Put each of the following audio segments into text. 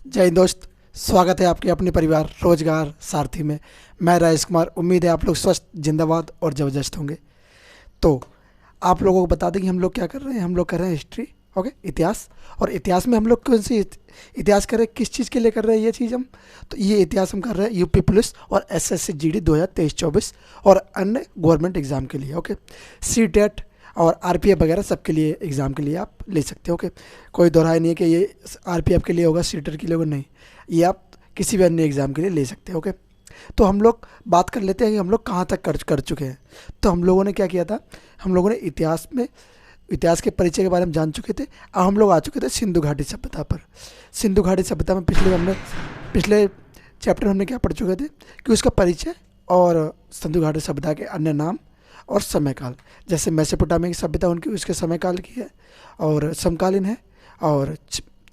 जय हिंद दोस्त। स्वागत है आपके अपने परिवार रोजगार सारथी में। मैं राजेश कुमार। उम्मीद है आप लोग स्वस्थ जिंदाबाद और जबरदस्त होंगे। तो आप लोगों को बता दें कि हम लोग क्या कर रहे हैं। हम लोग कर रहे हैं हिस्ट्री, ओके, इतिहास। और इतिहास में हम लोग कौन सी इतिहास कर रहे हैं, किस चीज़ के लिए कर रहे हैं ये चीज़ हम। तो ये इतिहास हम कर रहे हैं यूपी पुलिस और एसएससी जीडी 2023-24 और अन्य गवर्नमेंट एग्ज़ाम के लिए, ओके। सी टेट और आरपीएफ वगैरह सबके लिए एग्ज़ाम के लिए आप ले सकते हो, ओके। कोई दोहराई नहीं है कि ये आरपीएफ के लिए होगा, सी टेट के लिए होगा, नहीं। ये आप किसी भी अन्य एग्ज़ाम के लिए ले सकते हो, ओके। तो हम लोग बात कर लेते हैं कि हम लोग कहाँ तक कर कर चुके हैं। तो हम लोगों ने क्या किया था, हम लोगों ने इतिहास के परिचय के बारे में जान चुके थे। अब हम लोग आ चुके थे सिंधु घाटी सभ्यता पर। सिंधु घाटी सभ्यता में पिछले चैप्टर हमने क्या पढ़ चुके थे कि उसका परिचय और सिंधु घाटी सभ्यता के अन्य नाम और समयकाल। जैसे मेसोपोटामिया की सभ्यता उनकी उसके समयकाल की है और समकालीन है, और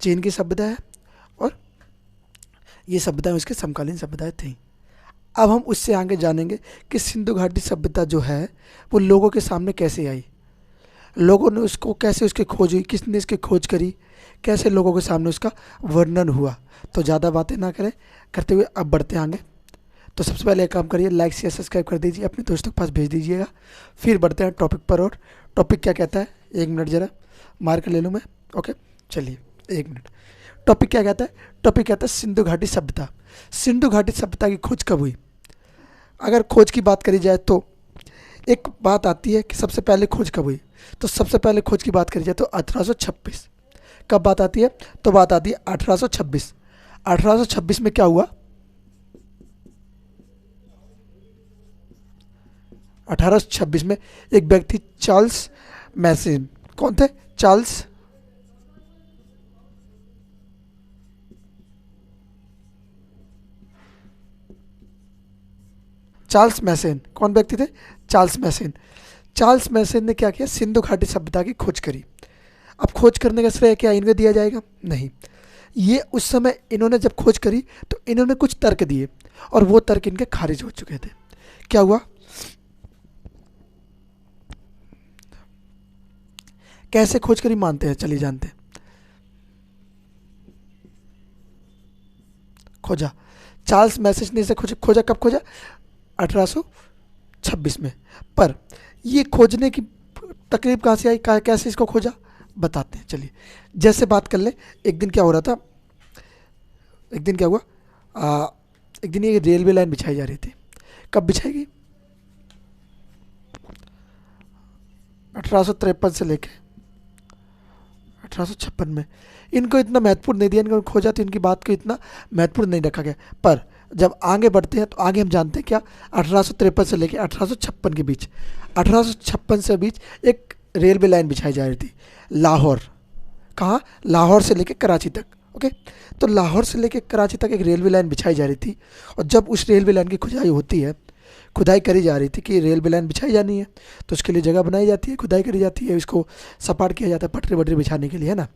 चीन की सभ्यता है, और ये सभ्यताएं उसके समकालीन सभ्यताएं थीं। अब हम उससे आगे जानेंगे कि सिंधु घाटी सभ्यता जो है वो लोगों के सामने कैसे आई, लोगों ने उसको कैसे, उसकी खोज हुई, किसने इसकी खोज करी, कैसे लोगों के सामने उसका वर्णन हुआ। तो ज़्यादा बातें ना करें करते हुए अब बढ़ते हैं आगे। तो सबसे पहले एक काम करिए, लाइक शेयर सब्सक्राइब कर दीजिए, अपने दोस्तों के पास भेज दीजिएगा। फिर बढ़ते हैं टॉपिक पर। और टॉपिक क्या कहता है, एक मिनट ज़रा मार कर ले लूँ मैं, ओके। चलिए एक मिनट। टॉपिक क्या कहता है, टॉपिक कहता है सिंधु घाटी सभ्यता। सिंधु घाटी सभ्यता की खोज कब हुई। अगर खोज की बात करी जाए तो एक बात आती है कि सबसे पहले खोज कब हुई। तो सबसे पहले खोज की बात करी जाए तो 1826। कब बात आती है, तो बात आती है 1826। 1826 में क्या हुआ, 1826 में एक व्यक्ति चार्ल्स मैसन, कौन थे, चार्ल्स मैसन, कौन व्यक्ति थे, चार्ल्स मैसन। चार्ल्स मैसन ने क्या किया, सिंधु घाटी सभ्यता की खोज करी। अब खोज करने का श्रेय क्या इनको दिया जाएगा, नहीं। ये उस समय इन्होंने जब खोज करी तो इन्होंने कुछ तर्क दिए और वो तर्क इनके खारिज हो चुके थे। क्या हुआ, कैसे खोज करी मानते हैं, चलिए जानते हैं। खोजा, चार्ल्स मैसेज ने इसे खोजा कब खोजा, 1826 में। पर ये खोजने की तकलीफ कहाँ से आई, कैसे इसको खोजा, बताते हैं चलिए। जैसे बात कर ले, एक दिन क्या हो रहा था, एक दिन क्या हुआ, एक दिन ये रेलवे लाइन बिछाई जा रही थी। कब बिछाएगी, 1853 से लेके 1856 में। इनको इतना महत्वपूर्ण नहीं दिया, इनको खोजा तो इनकी बात को इतना महत्वपूर्ण नहीं रखा गया। पर जब आगे बढ़ते हैं तो आगे हम जानते हैं क्या, 1853 से लेकर 1856 के बीच, 1856 से बीच एक रेलवे लाइन बिछाई जा रही थी लाहौर, कहाँ, लाहौर से लेकर कराची तक, ओके। तो लाहौर से लेकर कराची तक एक रेलवे लाइन बिछाई जा रही थी। और जब उस रेलवे लाइन की खुदाई होती है, खुदाई करी जा रही थी कि रेलवे लाइन बिछाई जानी है, तो उसके लिए जगह बनाई जाती है, खुदाई करी जाती है, इसको सपाट किया जाता है पटरी वटरी बिछाने के लिए, है ना।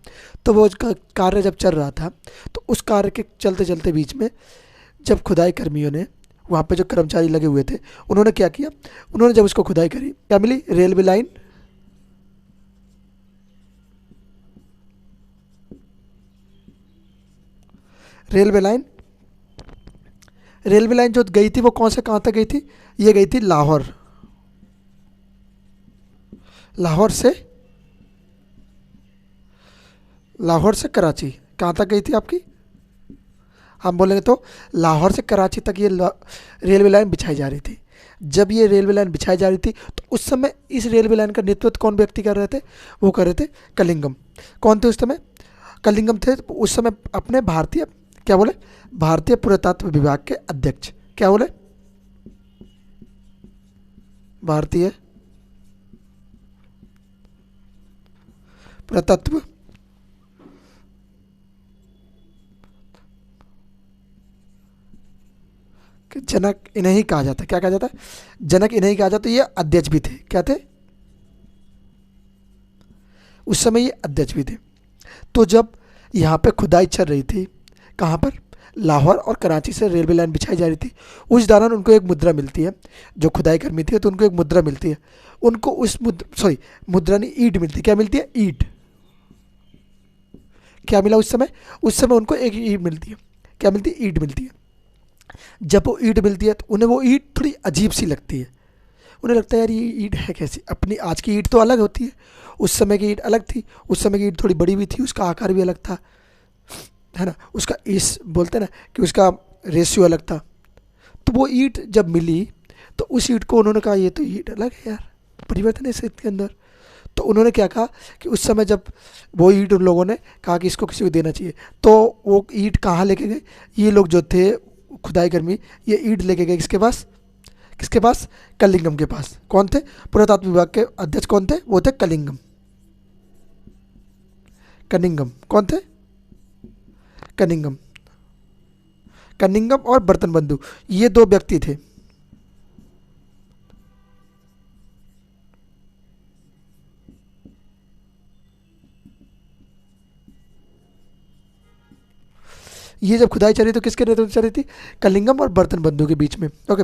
तो वो कार्य जब चल रहा था तो उस कार्य के चलते चलते बीच में जब खुदाई कर्मियों ने, वहाँ पे जो कर्मचारी लगे हुए थे, उन्होंने क्या किया, उन्होंने जब उसको खुदाई करी क्या मिली, railway line, railway line. Railway line जो गई थी वो कौन से कहाँ तक गई थी, ये गई थी लाहौर, लाहौर से, लाहौर से कराची कहाँ तक गई थी आपकी, हम बोलेंगे तो लाहौर से कराची तक ये रेलवे लाइन बिछाई जा रही थी। जब ये रेलवे लाइन बिछाई जा रही थी तो उस समय इस रेलवे लाइन का नेतृत्व कौन व्यक्ति कर रहे थे, वो कर रहे थे कलिंगम। कौन थे उस समय, कलिंगम थे उस समय अपने भारतीय, क्या बोले, भारतीय पुरातत्व विभाग के अध्यक्ष। क्या बोले, भारतीय पुरातत्व, जनक इन्हें ही कहा जाता है, क्या कहा जाता है, जनक इन्हें ही कहा जाता है। ये अध्यक्ष भी थे, क्या थे, उस समय ये अध्यक्ष भी थे। तो जब यहाँ पे खुदाई चल रही थी, कहाँ पर, लाहौर और कराची से रेलवे लाइन बिछाई जा रही थी, उस दौरान उनको एक मुद्रा मिलती है, जो खुदाई कर्मी थी तो उनको एक मुद्रा मिलती है। उनको उस मुद्रा नहीं, ईंट मिलती, क्या मिलती है, ईंट। क्या मिला उस समय उनको एक ईंट मिलती है। क्या मिलती है? ईंट मिलती है। जब वो ईंट मिलती है तो उन्हें वो ईंट थोड़ी अजीब सी लगती है। उन्हें लगता है यार ये ईंट है कैसी, अपनी आज की ईंट तो अलग होती है, उस समय की ईंट अलग थी, उस समय की ईंट थोड़ी बड़ी भी थी, उसका आकार भी अलग था, है ना, उसका इस बोलते हैं ना कि उसका रेशियो अलग था। तो वो ईंट जब मिली तो उस ईंट को उन्होंने कहा ये तो ईंट अलग है यार, परिवर्तन है इसके अंदर। तो उन्होंने क्या कहा कि उस समय जब वो ईंट उन लोगों ने कहा कि इसको किसी को देना चाहिए, तो वो ईंट कहाँ लेके गए? ये लोग जो थे खुदाई कर्मी, ये ईंट लेके गए किसके पास? कलिंगम के पास। कौन थे? पुरातत्व विभाग के अध्यक्ष कौन थे? वो थे कलिंगम। कनिंगम कौन थे? कनिंगम। कनिंगम और बर्तन बंधु, ये दो व्यक्ति थे। ये जब खुदाई चली तो किसके नेतृत्व में चली थी? कलिंगम और बर्तन बंधु के बीच में। ओके,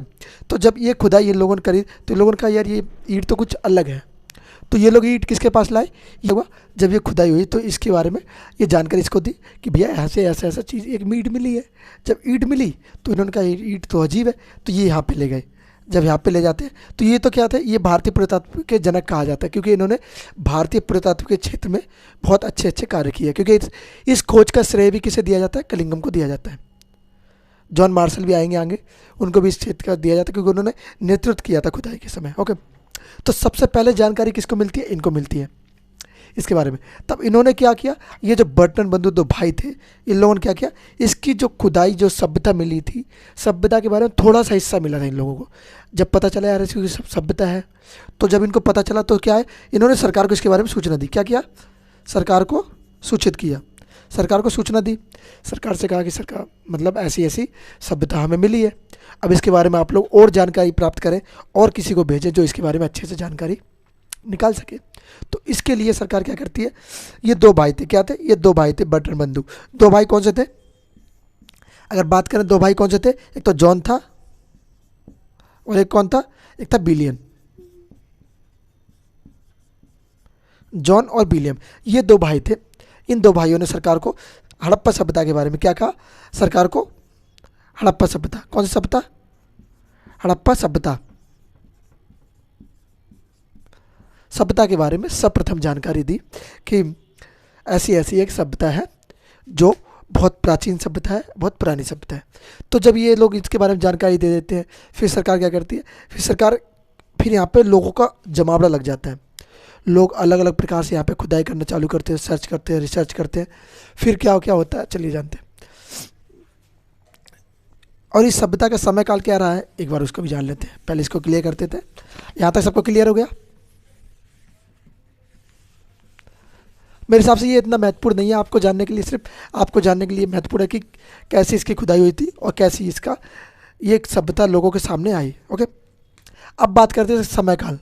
तो जब ये खुदाई इन लोगों ने करी तो इन लोगों ने कहा यार ये ईंट तो कुछ अलग है। तो ये लोग ईंट किसके पास लाए? ये हुआ जब ये खुदाई हुई तो इसके बारे में ये जानकारी इसको दी कि भैया यहाँ से ऐसा ऐसा चीज़ एक ईंट मिली है। जब ईंट मिली तो इन्होंने कहा ईंट तो अजीब है, तो ये यहाँ पे ले गए। जब यहाँ पे ले जाते हैं तो ये तो क्या थे, ये भारतीय पुरातत्व के जनक कहा जाता है, क्योंकि इन्होंने भारतीय पुरातत्व के क्षेत्र में बहुत अच्छे अच्छे कार्य किए। क्योंकि इस खोज का श्रेय भी किसे दिया जाता है? कलिंगम को दिया जाता है। जॉन मार्शल भी आएंगे आगे, उनको भी इस क्षेत्र का दिया जाता है क्योंकि उन्होंने नेतृत्व किया था खुदाई के समय। ओके, तो सबसे पहले जानकारी किसको मिलती है? इनको मिलती है इसके बारे में। तब इन्होंने क्या किया, ये जो बर्तन बंधु दो भाई थे, इन लोगों ने क्या किया, इसकी जो खुदाई जो सभ्यता मिली थी, सभ्यता के बारे में थोड़ा सा हिस्सा मिला था इन लोगों को। जब पता चला यार इसकी सब सभ्यता है, तो जब इनको पता चला तो क्या है, इन्होंने सरकार को इसके बारे में सूचना दी। क्या किया? सरकार को सूचित किया, सरकार को सूचना दी। सरकार से कहा कि सरकार मतलब ऐसी ऐसी सभ्यता हमें मिली है, अब इसके बारे में आप लोग और जानकारी प्राप्त करें और किसी को भेजें जो इसके बारे में अच्छे से जानकारी निकाल सके। तो इसके लिए सरकार क्या करती है, ये दो भाई थे, क्या थे? ये दो भाई थे बर्तन बंधु। दो भाई कौन से थे? अगर बात करें दो भाई कौन से थे, एक तो जॉन था और एक कौन था? एक था विलियम। जॉन और विलियम, ये दो भाई थे। इन दो भाइयों ने सरकार को हड़प्पा सभ्यता के बारे में क्या कहा? सरकार को हड़प्पा सभ्यता, कौन सी सभ्यता? हड़प्पा सभ्यता, सभ्यता के बारे में सर्वप्रथम जानकारी दी कि ऐसी ऐसी एक सभ्यता है जो बहुत प्राचीन सभ्यता है, बहुत पुरानी सभ्यता है। तो जब ये लोग इसके बारे में जानकारी दे देते हैं, फिर सरकार क्या करती है, फिर यहाँ पे लोगों का जमावड़ा लग जाता है। लोग अलग अलग प्रकार से यहाँ पे खुदाई करना चालू करते हैं, सर्च करते हैं, रिसर्च करते हैं। फिर क्या क्या होता है चलिए जानते हैं। और इस सभ्यता का समय काल क्या रहा है, एक बार उसको भी जान लेते हैं। पहले इसको क्लियर करते थे। यहाँ तक सबको क्लियर हो गया? मेरे हिसाब से ये इतना महत्वपूर्ण नहीं है आपको जानने के लिए, सिर्फ आपको जानने के लिए महत्वपूर्ण है कि कैसे इसकी खुदाई हुई थी और कैसी इसका ये सभ्यता लोगों के सामने आई। ओके, अब बात करते हैं समय काल।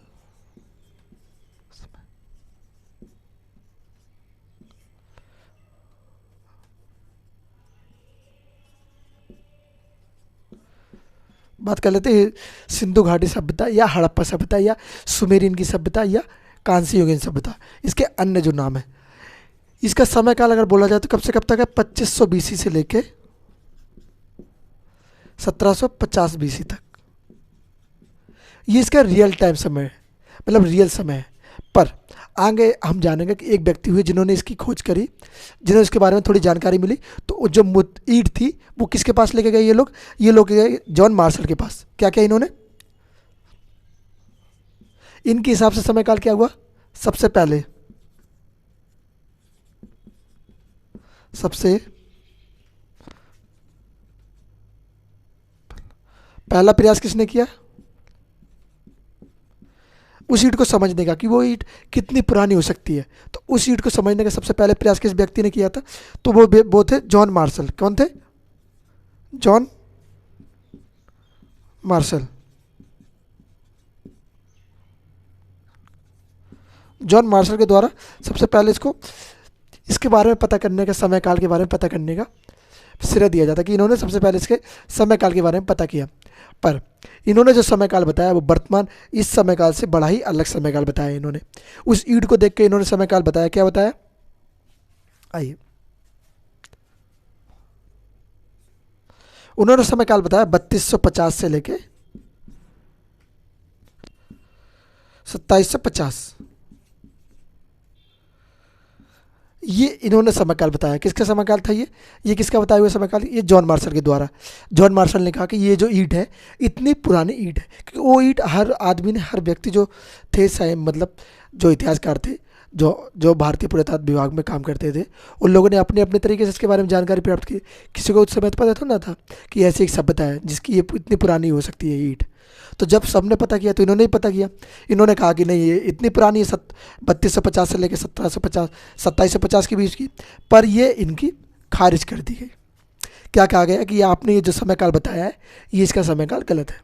बात कर लेते हैं सिंधु घाटी सभ्यता या हड़प्पा सभ्यता या सुमेरियन की सभ्यता या कांस्य युगीन सभ्यता, इसके अन्य जो नाम है। इसका समय काल अगर बोला जाए तो कब से कब तक है? 2500 बीसी से लेके 1750 बीसी तक। ये इसका रियल टाइम समय है, मतलब रियल समय है। पर आगे हम जानेंगे कि एक व्यक्ति हुए जिन्होंने इसकी खोज करी, जिन्हें इसके बारे में थोड़ी जानकारी मिली, तो जो ईंट थी वो किसके पास लेके गए? ये लोग गए जॉन मार्शल के पास। क्या क्या इन्होंने, इनके हिसाब से समय काल क्या हुआ? सबसे पहला प्रयास किसने किया? उस ईंट को समझने का कि वो ईंट कितनी पुरानी हो सकती है। तो उस ईंट को समझने का सबसे पहले प्रयास किस व्यक्ति ने किया था? तो वो थे जॉन मार्शल। कौन थे? John Marshall. जॉन मार्शल के द्वारा सबसे पहले इसके बारे में पता करने का, समय काल के बारे में पता करने का श्रेय दिया जाता है कि इन्होंने सबसे पहले इसके समय काल के बारे में पता किया। पर इन्होंने जो समय काल बताया वो वर्तमान इस समय काल से बड़ा ही अलग समय काल बताया इन्होंने। उस ईंट को देख के इन्होंने समय काल बताया। क्या बताया? आइए उन्होंने समय काल बताया 3250 से लेके 2750। ये इन्होंने समय काल बताया। किसका समय काल था ये किसका बताया हुआ समय काल? ये जॉन मार्शल के द्वारा। जॉन मार्शल ने कहा कि ये जो ईंट है इतनी पुरानी ईंट है, क्योंकि वो ईंट हर आदमी ने, हर व्यक्ति जो थे, मतलब जो इतिहासकार थे, जो जो भारतीय पुरातत्व विभाग में काम करते थे, उन लोगों ने अपने अपने तरीके से इसके बारे में जानकारी प्राप्त की। किसी को उस समय तो पता था ना था कि ऐसी एक सभ्यता है जिसकी ये इतनी पुरानी हो सकती है ईंट। तो जब सबने पता किया तो इन्होंने ही पता किया। इन्होंने कहा कि नहीं, ये इतनी पुरानी है, 3250 से लेकर 1750 2750 के बीच की। पर ये इनकी खारिज कर दी गई। क्या कहा गया कि ये आपने ये जो समय काल बताया है, ये इसका समय काल गलत है।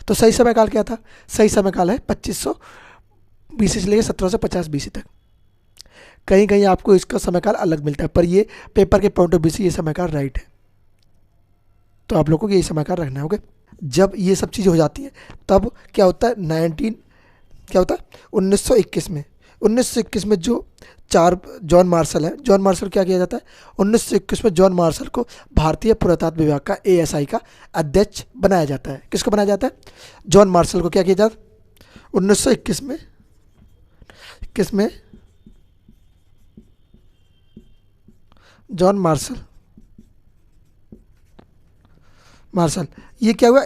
तो सही समय काल क्या था? सही समय काल है 2500 BC से लेकर 1750 BC तक। कहीं कहीं आपको इसका समय काल अलग मिलता है, पर ये पेपर के पॉइंट ऑफ व्यू से ये समय काल राइट है। तो आप लोगों को यही समय काल रखना होगा। जब ये सब चीज़ें हो जाती हैं तब क्या होता है, 1921 में जो चार जॉन मार्शल है, जॉन मार्शल क्या किया जाता है, 1921 में जॉन मार्शल को भारतीय पुरातत्व विभाग का ASI का अध्यक्ष बनाया जाता है। किसको बनाया जाता है? जॉन मार्शल को क्या किया जाता है 1921 में? जॉन मार्शल ये क्या हुआ,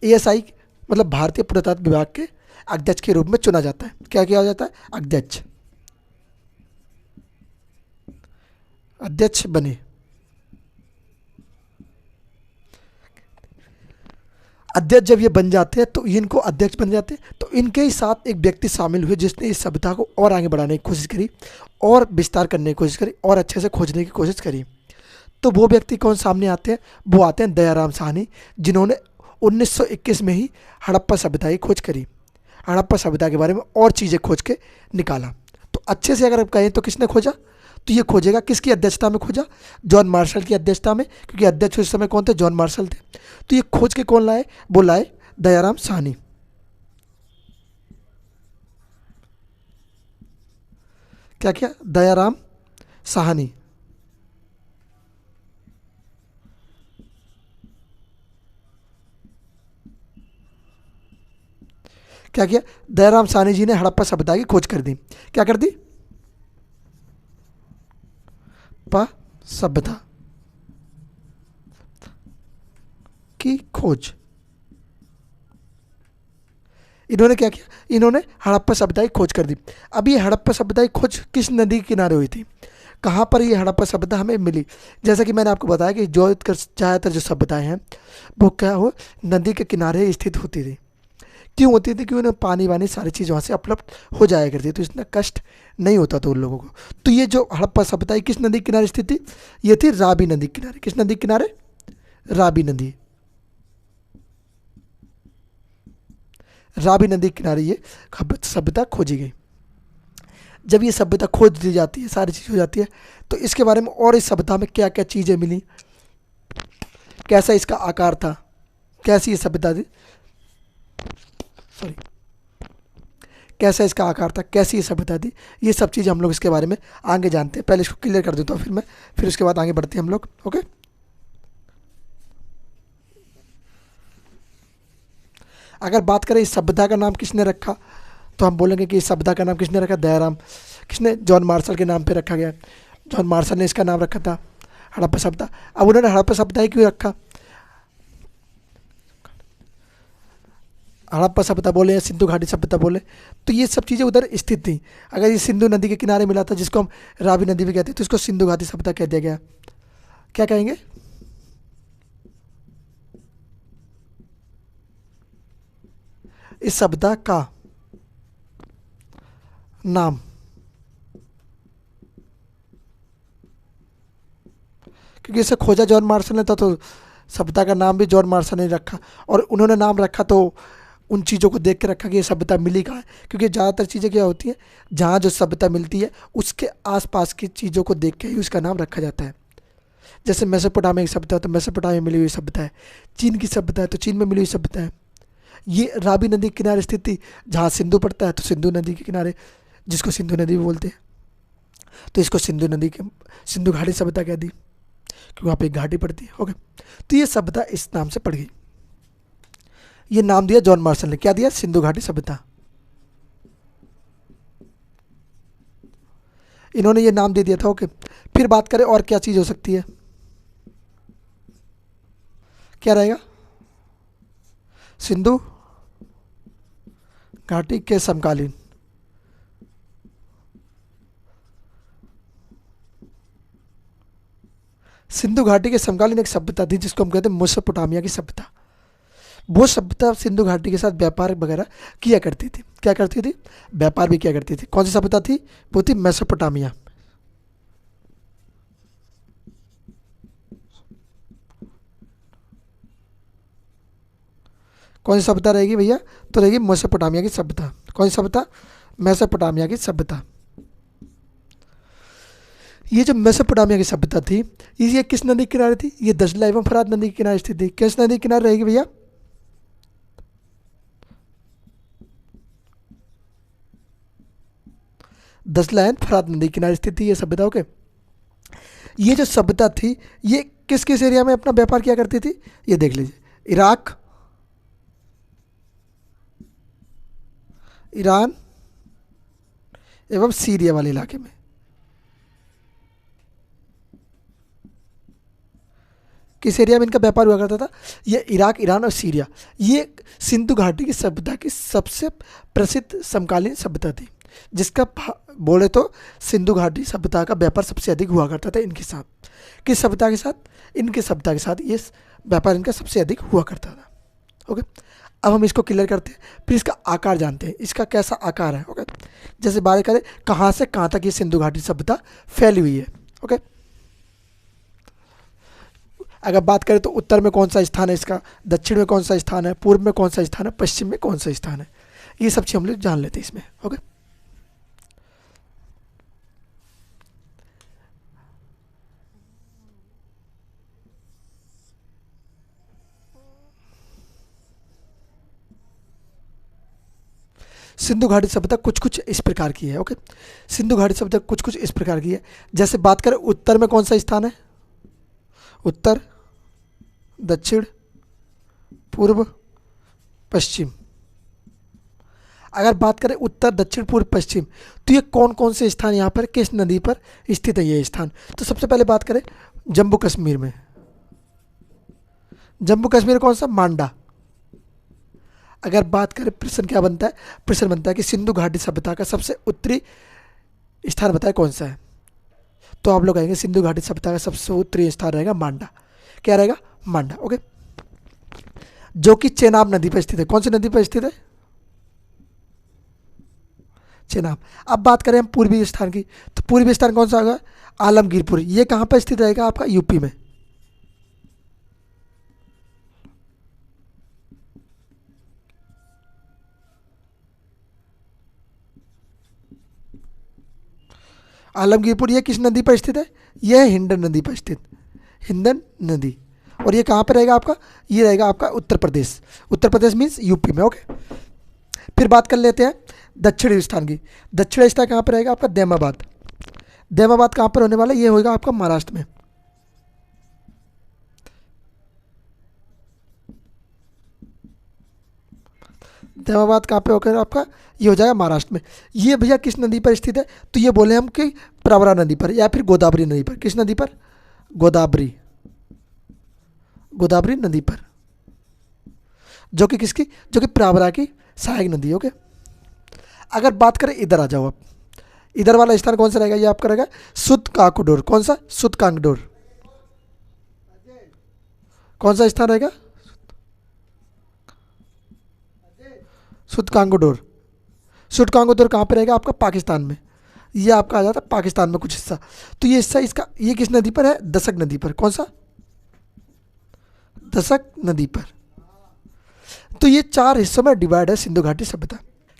ASI मतलब भारतीय पुरातत्व विभाग के अध्यक्ष के रूप में चुना जाता है। क्या किया जाता है? अध्यक्ष बने। अध्यक्ष जब ये बन जाते हैं तो इनको अध्यक्ष बन जाते हैं, तो इनके ही साथ एक व्यक्ति शामिल हुए जिसने इस सभ्यता को और आगे बढ़ाने की कोशिश करी, और विस्तार करने की कोशिश करी, और अच्छे से खोजने की कोशिश करी। तो वो व्यक्ति कौन सामने आते हैं? वो आते हैं दयाराम साहनी, जिन्होंने 1921 में ही हड़प्पा सभ्यता की खोज करी। हड़प्पा सभ्यता के बारे में और चीज़ें खोज के निकाला। तो अच्छे से अगर आप कहें तो किसने खोजा? तो ये खोजेगा किसकी अध्यक्षता में खोजा? जॉन मार्शल की अध्यक्षता में, क्योंकि अध्यक्ष उस समय कौन थे? जॉन मार्शल थे। तो ये खोज के कौन लाए? वो लाए दयाराम साहनी। क्या किया? दयाराम साहनी। क्या किया? दयाराम साहनी जी ने हड़प्पा सभ्यता की खोज कर दी। क्या कर दी? सभ्यता की खोज। इन्होंने क्या किया? इन्होंने हड़प्पा सभ्यता की खोज कर दी। अब ये हड़प्पा सभ्यता की खोज किस नदी के किनारे हुई थी? कहाँ पर ये हड़प्पा सभ्यता हमें मिली? जैसा कि मैंने आपको बताया कि जो ज़्यादातर जो सभ्यताएं हैं वो क्या हो, नदी के किनारे स्थित होती थी। क्यों होती थी? क्यों? उन्हें पानी वानी सारी चीज़ वहाँ से उपलब्ध हो जाया करती, तो इतना कष्ट नहीं होता था उन लोगों को। तो ये जो हड़प्पा सभ्यता किस नदी के किनारे स्थित थी? ये थी रावी नदी के किनारे। किस नदी के किनारे? रावी नदी। रावी नदी के किनारे ये सभ्यता खोजी गई। जब ये सभ्यता खोज दी जाती है, सारी चीज़ हो जाती है, तो इसके बारे में और इस सभ्यता में क्या क्या चीज़ें मिली, कैसा इसका आकार था, कैसी ये सभ्यता थी, कैसा इसका आकार था, कैसी ये सभ्यता थी, ये सब चीज़ हम लोग इसके बारे में आगे जानते हैं। पहले इसको क्लियर कर देता हूँ, फिर उसके बाद आगे बढ़ते हैं हम लोग। ओके, अगर बात करें इस सभ्यता का नाम किसने रखा, तो हम बोलेंगे कि इस सभ्यता का नाम किसने रखा? दयाराम। किसने? जॉन मार्शल के नाम पे रखा गया। जॉन मार्शल ने इसका नाम रखा था हड़प्पा सभ्यता। अब उन्होंने हड़प्पा सभ्यता ही क्यों रखा? हड़प्पा सभ्यता बोले या सिंधु घाटी सभ्यता बोले, तो ये सब चीज़ें उधर स्थित थी। अगर ये सिंधु नदी के किनारे मिला था, जिसको हम रावी नदी भी कहते हैं, तो इसको सिंधु घाटी सभ्यता कह दिया गया। क्या कहेंगे? इस सभ्यता का नाम, क्योंकि इसे खोजा जॉन मार्शल ने था, तो सभ्यता का नाम भी जॉन मार्शल ने रखा। और उन्होंने नाम रखा तो उन चीज़ों को देख के रखा कि ये सभ्यता मिली कहाँ है, क्योंकि ज़्यादातर चीज़ें क्या होती हैं, जहाँ जो सभ्यता मिलती है उसके आसपास की चीज़ों को देख के ही उसका नाम रखा जाता है। जैसे मेसोपोटामिया की सभ्यता है तो मेसोपोटामिया में मिली हुई सभ्यता है, चीन की सभ्यता है तो चीन में मिली हुई सभ्यता है। ये रावी नदी के किनारे स्थित थी, जहाँ सिंधु पड़ता है तो सिंधु नदी के किनारे, जिसको सिंधु नदी भी बोलते हैं, तो इसको सिंधु घाटी सभ्यता कह दी। क्योंकि वहाँ पे एक घाटी पड़ती है। ओके, तो ये सभ्यता इस नाम से पड़ गई। ये नाम दिया जॉन मार्शल ने, क्या दिया? सिंधु घाटी सभ्यता। इन्होंने ये नाम दे दिया था। ओके, फिर बात करें और क्या चीज़ हो सकती है, क्या रहेगा? सिंधु घाटी के समकालीन, सिंधु घाटी के समकालीन एक सभ्यता थी जिसको हम कहते हैं मेसोपोटामिया की सभ्यता। वो सभ्यता सिंधु घाटी के साथ व्यापार वगैरह किया करती थी। क्या करती थी? व्यापार भी किया करती थी। कौन सी सभ्यता थी? वो थी मेसोपोटामिया। कौन सी सभ्यता रहेगी भैया? तो रहेगी मेसोपोटामिया की सभ्यता। कौन सी सभ्यता? मेसोपोटामिया की सभ्यता। ये जो मेसोपोटामिया की सभ्यता थी, ये किस नदी के किनारे थी? ये दजला एवं फरात नदी के किनारे स्थित थी। किस नदी के किनारे रहेगी भैया? दजला एंड फरात नदी के किनारे स्थित थी ये सभ्यता। ओके, ये जो सभ्यता थी ये किस किस एरिया में अपना व्यापार किया करती थी? ये देख लीजिए, इराक, ईरान एवं सीरिया वाले इलाके में। किस एरिया में इनका व्यापार हुआ करता था? ये इराक, ईरान और सीरिया। ये सिंधु घाटी की सभ्यता की सबसे प्रसिद्ध समकालीन सभ्यता थी, जिसका बोले तो सिंधु घाटी सभ्यता का व्यापार सबसे अधिक हुआ करता था इनके साथ। किस सभ्यता के साथ? इनके सभ्यता के साथ ये व्यापार इनका सबसे अधिक हुआ करता था। ओके, अब हम इसको क्लियर करते हैं, फिर इसका आकार जानते हैं, इसका कैसा आकार है। ओके, जैसे बात करें कहाँ से कहाँ तक ये सिंधु घाटी सभ्यता फैली हुई है। ओके, अगर बात करें तो उत्तर में कौन सा स्थान है इसका, दक्षिण में कौन सा स्थान है, पूर्व में कौन सा स्थान है, पश्चिम में कौन सा स्थान है, ये सब चीज़ हम लोग जान लेते हैं इसमें। ओके, सिंधु घाटी सभ्यता कुछ कुछ इस प्रकार की है। ओके, सिंधु घाटी सभ्यता कुछ कुछ इस प्रकार की है। जैसे बात करें उत्तर में कौन सा स्थान है, उत्तर, दक्षिण, पूर्व, पश्चिम। अगर बात करें उत्तर, दक्षिण, पूर्व, पश्चिम, तो ये कौन कौन से स्थान यहाँ पर किस नदी पर स्थित है ये स्थान? तो सबसे पहले बात करें जम्मू कश्मीर में। जम्मू कश्मीर कौन सा? मांडा। अगर बात करें प्रश्न क्या बनता है, प्रश्न बनता है कि सिंधु घाटी सभ्यता का सबसे उत्तरी स्थान बताए कौन सा है? तो आप लोग कहेंगे सिंधु घाटी सभ्यता का सबसे उत्तरी स्थान रहेगा मांडा। क्या रहेगा? मांडा। ओके, जो कि चेनाब नदी पर स्थित है। कौन सी नदी पर स्थित है? चेनाब। अब बात करें हम पूर्वी स्थान की, तो पूर्वी स्थान कौन सा होगा? आलमगीरपुर। ये कहाँ पर स्थित रहेगा? आपका यूपी में। आलमगीरपुर ये किस नदी पर स्थित है? यह है हिंडन नदी पर स्थित, हिंडन नदी। और ये कहाँ पर रहेगा आपका? ये रहेगा आपका उत्तर प्रदेश। उत्तर प्रदेश मीन्स यूपी में। ओके, फिर बात कर लेते हैं दक्षिणी स्थान की। दक्षिणी स्थान कहाँ पर रहेगा आपका? दैमाबाद। दैमाबाद कहाँ पर होने वाला है? ये होगा आपका महाराष्ट्र में। दैमाबाद कहाँ पे होकर आपका? ये हो जाएगा महाराष्ट्र में। ये भैया किस नदी पर स्थित है? तो ये बोले हम कि प्रवरा नदी पर या फिर गोदावरी नदी पर। किस नदी पर? गोदावरी, गोदावरी नदी पर, जो कि किसकी? जो कि प्रवरा की सहायक नदी। ओके, अगर बात करें इधर आ जाओ आप, इधर वाला स्थान कौन सा रहेगा? ये आपका रहेगा सुत कांगडोर। कौन सा? सुत कांगडोर। कौन सा स्थान रहेगा? सुत कांगडोर। सुत कांगडोर कहाँ पे रहेगा आपका? पाकिस्तान में। ये आपका आ जाता है पाकिस्तान में कुछ हिस्सा। तो ये हिस्सा इसका, ये किस नदी पर है? दशक नदी पर। कौन सा? दशक नदी पर। तो ये चार हिस्सों में डिवाइड है सिंधु घाटी सभ्यता।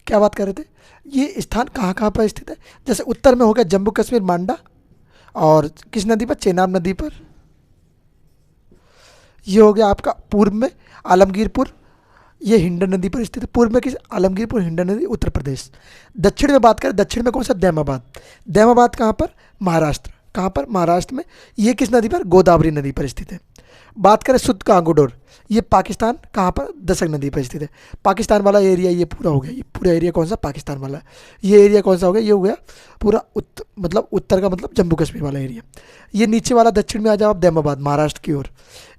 क्या बात कर रहे थे? ये स्थान कहाँ कहाँ पर स्थित है? जैसे उत्तर में हो गया जम्मू कश्मीर मांडा, और किस नदी पर? चेनाब नदी पर। ये हो गया आपका पूर्व में आलमगीरपुर, ये हिंडन नदी पर स्थित है। पूर्व में किस? आलमगीरपुर, हिंडन नदी, उत्तर प्रदेश। दक्षिण में बात करें, दक्षिण में कौन सा? दैमाबाद। दैमाबाद कहाँ पर? महाराष्ट्र। कहाँ पर? महाराष्ट्र में। ये किस नदी पर? गोदावरी नदी पर स्थित है। बात करें सुद कांगुडोर, ये पाकिस्तान कहाँ पर? दशक नदी पर स्थित है। पाकिस्तान वाला एरिया ये पूरा हो गया, ये पूरा एरिया कौन सा? पाकिस्तान वाला। ये एरिया कौन सा हो गया? ये हो गया पूरा मतलब उत्तर का मतलब जम्मू कश्मीर वाला एरिया। ये नीचे वाला दक्षिण में आ जाओ आप, दैमाबाद महाराष्ट्र की ओर,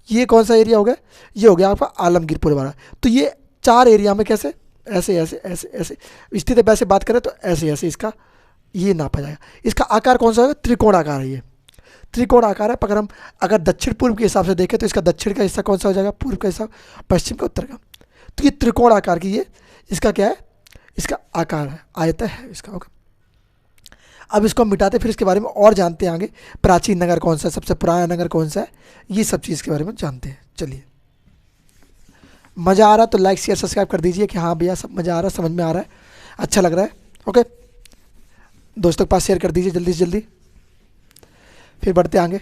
ये कौन सा एरिया हो गया? ये हो गया आपका आलमगीरपुर वाला। तो ये 4 एरिया में कैसे ऐसे ऐसे ऐसे ऐसे स्थित है। वैसे बात करें तो ऐसे ऐसे इसका ये नापा जाएगा। इसका आकार कौन सा होगा? त्रिकोण आकार है, ये त्रिकोण आकार है। अगर हम अगर दक्षिण पूर्व के हिसाब से देखें तो इसका दक्षिण का हिस्सा कौन सा हो जाएगा? पूर्व का हिस्सा, पश्चिम का, उत्तर का। तो ये त्रिकोण आकार की ये इसका क्या है? इसका आकार है, आयतन है इसका। ओके, अब इसको हम मिटाते फिर इसके बारे में और जानते हैं आगे। प्राचीन नगर कौन सा है, सबसे पुराना नगर कौन सा है, ये सब चीज़ के बारे में जानते हैं। चलिए, मज़ा आ रहा है तो लाइक शेयर सब्सक्राइब कर दीजिए कि हाँ भैया सब मज़ा आ रहा है, समझ में आ रहा है, अच्छा लग रहा है। ओके, दोस्तों के पास शेयर कर दीजिए जल्दी से जल्दी। फिर बढ़ते आगे।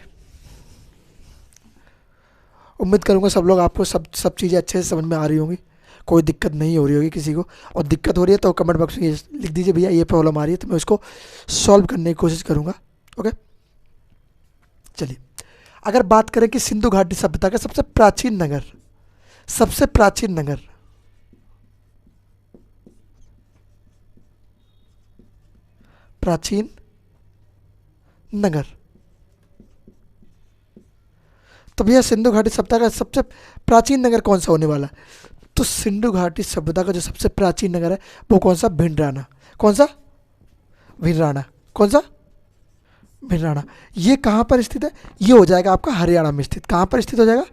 उम्मीद करूँगा सब लोग आपको सब चीज़ें अच्छे से समझ में आ रही होंगी, कोई दिक्कत नहीं हो रही होगी किसी को। और दिक्कत हो रही है तो कमेंट बॉक्स में लिख दीजिए भैया ये प्रॉब्लम आ रही है, तो मैं उसको सॉल्व करने की कोशिश करूँगा। ओके, चलिए, अगर बात करें कि सिंधु घाटी सभ्यता का सबसे प्राचीन नगर, सबसे प्राचीन नगर, प्राचीन नगर, तो भैया सिंधु घाटी सभ्यता का सबसे प्राचीन नगर कौन सा होने वाला है? तो सिंधु घाटी सभ्यता का जो सबसे प्राचीन नगर है वो कौन सा? भिंडराना। कौन सा? भिंडराना। कौन सा? भिंडराना। ये कहाँ पर स्थित है? ये हो जाएगा आपका हरियाणा में स्थित। कहाँ पर स्थित हो जाएगा?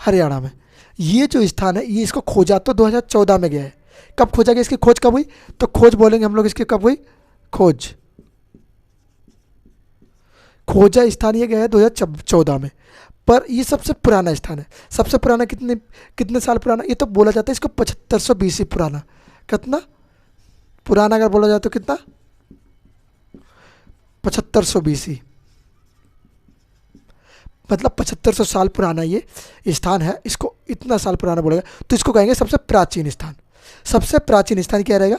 हरियाणा में। ये जो स्थान है ये इसको खोजा तो 2014 में गया है। कब खोजा गया? इसकी खोज कब हुई? तो खोज बोलेंगे हम लोग इसकी कब हुई? खोज, खोजा स्थान ये गया है 2014 में। पर ये सबसे पुराना स्थान है। सबसे पुराना कितने कितने साल पुराना? ये तो बोला जाता है इसको 7500 BC पुराना। कितना पुराना अगर बोला जाए तो कितना? 7500 BC, मतलब 7500 साल पुराना ये स्थान है। इसको इतना साल पुराना बोलेगा तो इसको कहेंगे सबसे प्राचीन स्थान। सबसे प्राचीन स्थान क्या रहेगा?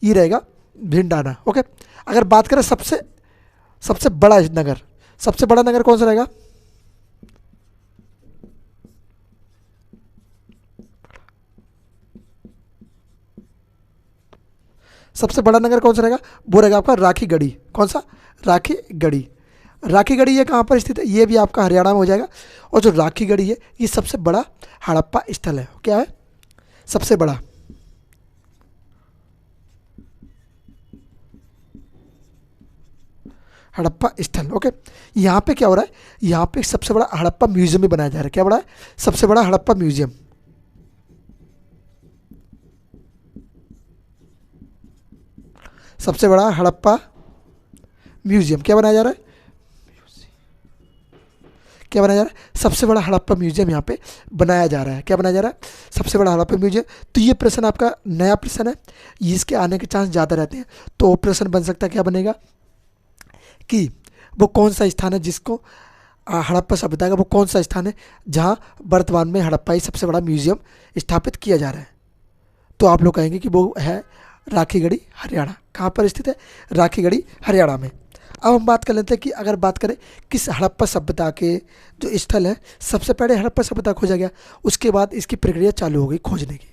ये रहेगा भिंडाना। ओके, अगर बात करें सबसे सबसे बड़ा नगर, सबसे बड़ा नगर कौन सा रहेगा? सबसे बड़ा नगर कौन सा रहेगा? वो रहेगा आपका राखीगढ़ी। कौन सा? राखीगढ़ी। राखीगढ़ी ये कहाँ पर स्थित है? ये भी आपका हरियाणा में हो जाएगा। और जो राखीगढ़ी है ये सबसे बड़ा हड़प्पा स्थल है। क्या है? सबसे बड़ा हड़प्पा स्थल। ओके, यहाँ पे क्या हो रहा है? यहाँ पे सबसे बड़ा हड़प्पा म्यूजियम भी बनाया जा रहा है। क्या बड़ा है? सबसे बड़ा हड़प्पा म्यूजियम। सबसे बड़ा हड़प्पा म्यूजियम क्या बनाया जा रहा है? क्या बनाया जा रहा है? सबसे बड़ा हड़प्पा म्यूजियम यहाँ पे बनाया जा रहा है। क्या बनाया जा रहा है? सबसे बड़ा हड़प्पा म्यूजियम। तो ये प्रश्न आपका नया प्रश्न है, इसके आने के चांस ज़्यादा रहते हैं। तो प्रश्न बन सकता है, क्या बनेगा कि वो कौन सा स्थान है जिसको हड़प्पा सभ्यता का वो कौन सा स्थान है जहाँ वर्तमान में हड़प्पाई सबसे बड़ा म्यूजियम स्थापित किया जा रहा है? तो आप लोग कहेंगे कि वो है राखीगढ़ी हरियाणा। कहाँ पर स्थित है? राखीगढ़ी हरियाणा में। अब हम बात कर लेते हैं कि अगर बात करें किस हड़प्पा सभ्यता के जो स्थल है, सबसे पहले हड़प्पा सभ्यता खोजा गया, उसके बाद इसकी प्रक्रिया चालू हो गई खोजने की,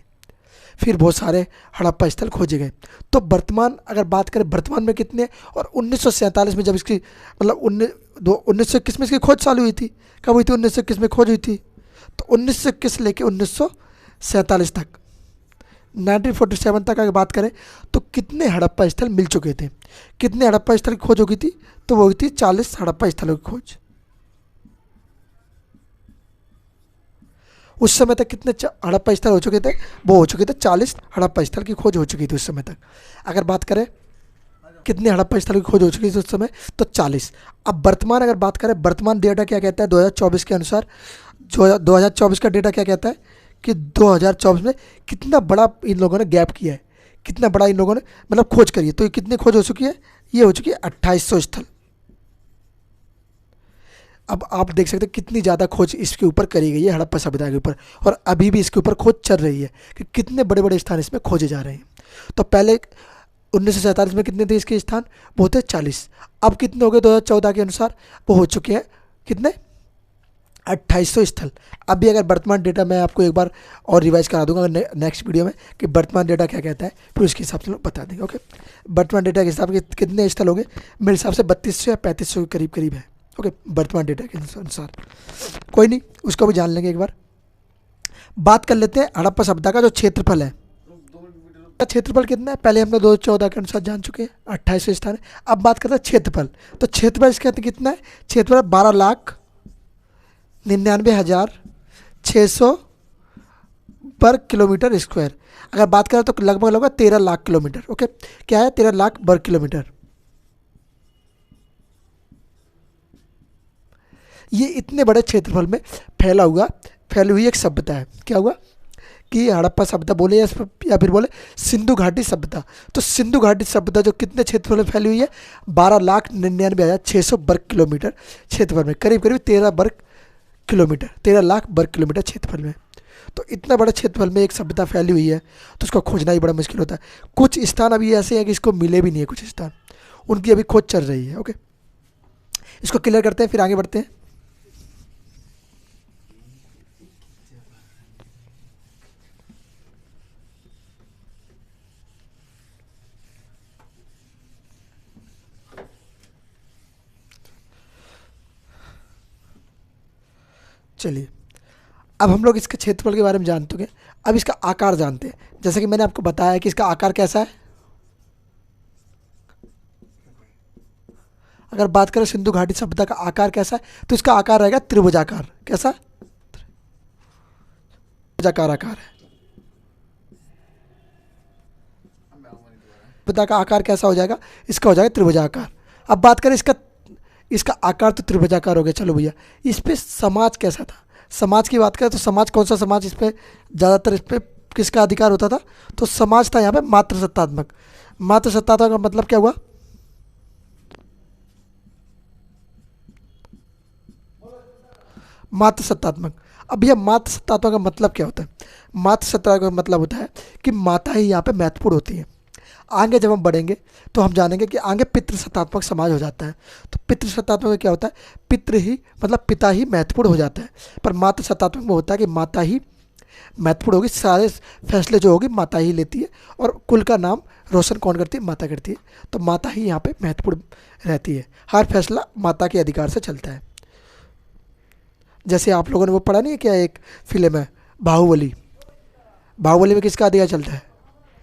फिर बहुत सारे हड़प्पा स्थल खोजे गए। तो वर्तमान अगर बात करें वर्तमान में कितने, और 1947 में जब इसकी मतलब 1921 में इसकी खोज चालू हुई थी। कब हुई थी? 1921 में खोज हुई थी। तो 1921 लेके 1947 तक, 1947 तक अगर बात करें तो कितने हड़प्पा स्थल मिल चुके थे? कितने हड़प्पा स्थल की खोज हो गई थी? तो वो हुई थी 40 हड़प्पा स्थलों की खोज। उस समय तक कितने हड़प्पा स्थल हो चुके थे? वो हो चुके थे 40 हड़प्पा स्थल की खोज हो चुकी थी उस समय तक। अगर बात करें कितने हड़प्पा स्थल की खोज हो चुकी थी उस समय, तो 40। अब वर्तमान अगर बात करें, वर्तमान डेटा क्या कहता है 2024 के अनुसार, जो 2024 का डेटा क्या कहता है कि 2024 में कितना बड़ा इन लोगों ने गैप किया है, कितना बड़ा इन लोगों ने मतलब खोज करी है। तो ये कितनी खोज हो चुकी है? ये हो चुकी है 2800 स्थल। अब आप देख सकते हैं कितनी ज़्यादा खोज इसके ऊपर करी गई है हड़प्पा सभ्यता के ऊपर, और अभी भी इसके ऊपर खोज चल रही है कि कितने बड़े बड़े स्थान इसमें खोजे जा रहे हैं। तो पहले 1947 में कितने थे इसके स्थान? वो थे 40। अब कितने हो गए 2014 के अनुसार? वो हो चुके हैं कितने? 2800 स्थल। अब भी अगर वर्तमान डेटा मैं आपको एक बार और रिवाइज करा दूंगा नेक्स्ट वीडियो में कि वर्तमान डेटा क्या कहता है, फिर उसके हिसाब से लोग बता देंगे। ओके, वर्तमान डेटा के हिसाब से कितने स्थल हो गए? मेरे हिसाब से 3200 या 3500 के करीब करीब है। ओके, वर्तमान डेटा के अनुसार। कोई नहीं, उसको भी जान लेंगे एक बार। बात कर लेते हैं हड़प्पा सभ्यता का जो क्षेत्रफल है। का क्षेत्रफल कितना है? पहले हमने 2014 के अनुसार जान चुके हैं, 2800 स्थान है। अब बात करते हैं क्षेत्रफल। तो क्षेत्रफल इसका कितना है? क्षेत्रफल 12,99,600 वर्ग किलोमीटर स्क्वायर। अगर बात करें तो लगभग लगभग 13 लाख किलोमीटर। ओके, क्या है? 13 लाख वर्ग किलोमीटर। ये इतने बड़े क्षेत्रफल में फैली हुई एक सभ्यता है। क्या हुआ कि हड़प्पा सभ्यता बोले या फिर बोले सिंधु घाटी सभ्यता। तो सिंधु घाटी सभ्यता जो कितने क्षेत्रफल में फैली हुई है? 12,99,600 वर्ग किलोमीटर क्षेत्रफल में, करीब करीब 13 वर्ग किलोमीटर, 13 लाख वर्ग किलोमीटर क्षेत्रफल में। तो इतना बड़ा क्षेत्रफल में एक सभ्यता फैली हुई है, तो उसको खोजना ही बड़ा मुश्किल होता है। कुछ स्थान अभी ऐसे हैं कि इसको मिले भी नहीं है, कुछ स्थान उनकी अभी खोज चल रही है। ओके, इसको क्लियर करते हैं, फिर आगे बढ़ते हैं। चलिए, अब हम लोग इसके क्षेत्रफल के बारे में जान चुके हैं, अब इसका आकार जानते हैं। जैसे कि मैंने आपको बताया कि इसका आकार कैसा है। अगर बात करें सिंधु घाटी सभ्यता का आकार कैसा है, तो इसका आकार रहेगा त्रिभुजाकार। कैसा? त्रिभुजाकार आकार है। सभ्यता का आकार कैसा हो जाएगा? इसका हो जाएगा त्रिभुजाकार। अब बात करें इसका आकार तो त्रिभुजाकार हो गया, चलो भैया, इस पे समाज कैसा था? समाज की बात करें तो समाज कौन सा समाज इस पे ज़्यादातर इस पे किसका अधिकार होता था? तो समाज था यहाँ पे मातृसत्तात्मक। मातृसत्तात्मक का मतलब क्या हुआ? मातृसत्तात्मक। अब भैया मातृसत्तात्मक का मतलब क्या होता है? मातृसत्तात्मक का मतलब होता है कि माता ही यहाँ पे महत्वपूर्ण होती है। आगे जब हम बढ़ेंगे तो हम जानेंगे कि आगे पितृसत्तात्मक समाज हो जाता है। तो पितृसत्तात्मक में क्या होता है? पितृ ही मतलब पिता ही महत्वपूर्ण हो जाता है। पर मातृसत्तात्मक में होता है कि माता ही महत्वपूर्ण होगी, सारे फैसले जो होगी माता ही लेती है, और कुल का नाम रोशन कौन करती है? माता करती है। तो माता ही यहाँ पे महत्वपूर्ण रहती है, हर फैसला माता के अधिकार से चलता है। जैसे आप लोगों ने वो पढ़ा नहीं है क्या, एक फिल्म है बाहुबली। बाहुबली में किसका अधिकार चलता है?